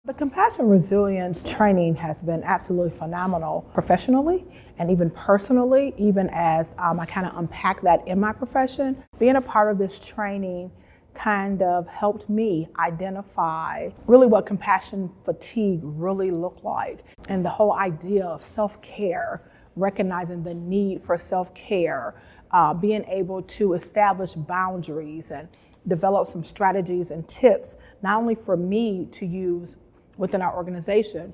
The compassion resilience training has been absolutely phenomenal professionally and even personally, even as I kind of unpack that in my profession. Being a part of this training kind of helped me identify really what compassion fatigue really looked like, and the whole idea of self-care, recognizing the need for self-care, being able to establish boundaries and develop some strategies and tips, not only for me to use within our organization,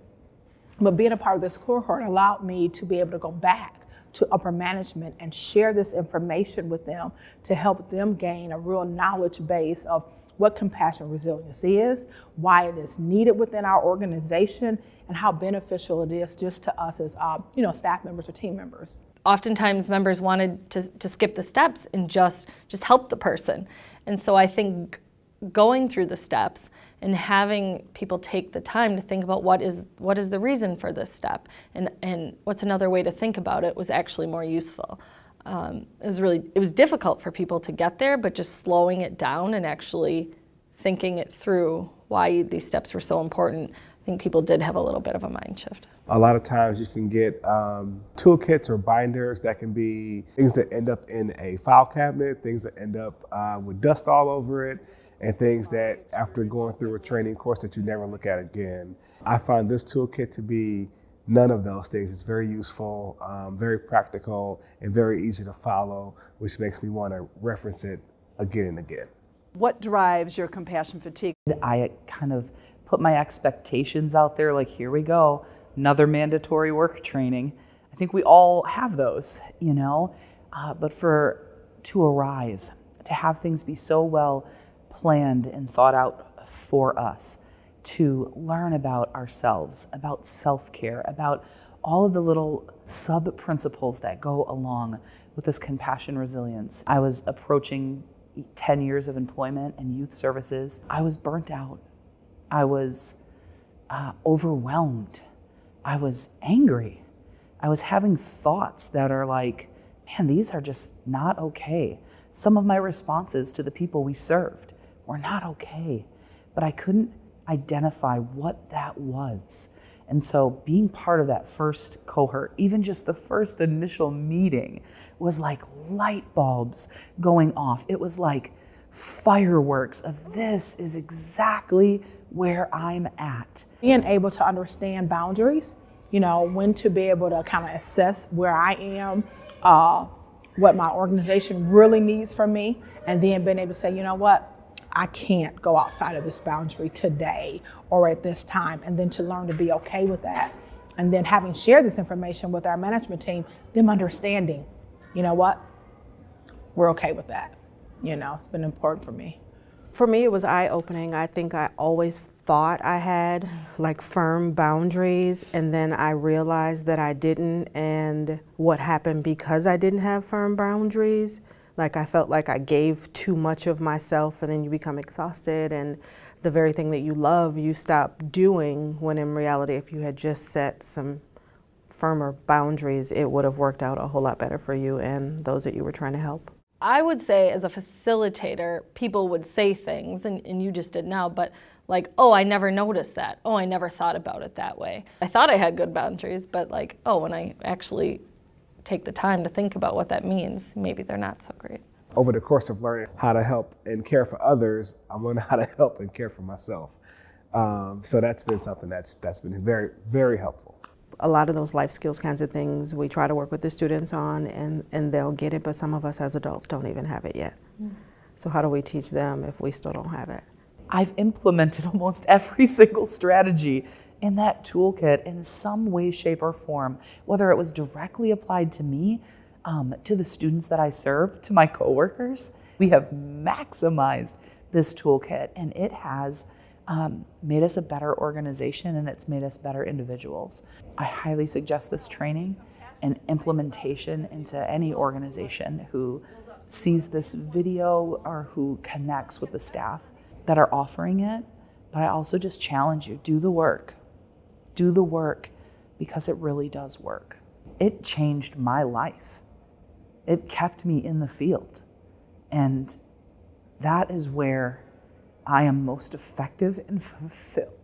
but being a part of this cohort allowed me to be able to go back to upper management and share this information with them to help them gain a real knowledge base of what compassion resilience is, why it is needed within our organization, and how beneficial it is just to us as staff members or team members. Oftentimes members wanted to skip the steps and just help the person. And so I think going through the steps and having people take the time to think about what is the reason for this step and what's another way to think about it was actually more useful. It was difficult for people to get there, but just slowing it down and actually thinking it through why these steps were so important, I think people did have a little bit of a mind shift. A lot of times you can get toolkits or binders that can be things that end up in a file cabinet, things that end up with dust all over it, and things that after going through a training course that you never look at again. I find this toolkit to be none of those things. It's very useful, very practical, and very easy to follow, which makes me want to reference it again and again. What drives your compassion fatigue? I kind of put my expectations out there, like, here we go, another mandatory work training. I think we all have those, but to arrive, to have things be so well planned and thought out for us, to learn about ourselves, about self-care, about all of the little sub-principles that go along with this compassion resilience. I was approaching 10 years of employment and youth services. I was burnt out. I was overwhelmed. I was angry. I was having thoughts that are like, man, these are just not okay. Some of my responses to the people we served were not okay, but I couldn't identify what that was. And so being part of that first cohort, even just the first initial meeting, was like light bulbs going off. It was like fireworks of this is exactly where I'm at. Being able to understand boundaries, when to be able to kind of assess where I am, what my organization really needs from me, and then being able to say, you know what, I can't go outside of this boundary today or at this time, and then to learn to be okay with that. And then having shared this information with our management team, them understanding, you know what, we're okay with that. It's been important for me. For me, it was eye-opening. I think I always thought I had like firm boundaries, and then I realized that I didn't, and what happened because I didn't have firm boundaries. Like I felt like I gave too much of myself, and then you become exhausted, and the very thing that you love, you stop doing, when in reality, if you had just set some firmer boundaries, it would have worked out a whole lot better for you and those that you were trying to help. I would say as a facilitator, people would say things, and you just did now, but like, oh, I never noticed that. Oh, I never thought about it that way. I thought I had good boundaries, but like, oh, when I actually take the time to think about what that means, maybe they're not so great. Over the course of learning how to help and care for others, I'm learning how to help and care for myself. So that's been something that's been very, very helpful. A lot of those life skills kinds of things we try to work with the students on, and they'll get it, but some of us as adults don't even have it yet. So how do we teach them if we still don't have it? I've implemented almost every single strategy in that toolkit in some way, shape, or form, whether it was directly applied to me, to the students that I serve, to my coworkers. We have maximized this toolkit, and it has made us a better organization, and it's made us better individuals. I highly suggest this training and implementation into any organization who sees this video or who connects with the staff that are offering it. But I also just challenge you, do the work. Do the work, because it really does work. It changed my life. It kept me in the field. And that is where I am most effective and fulfilled.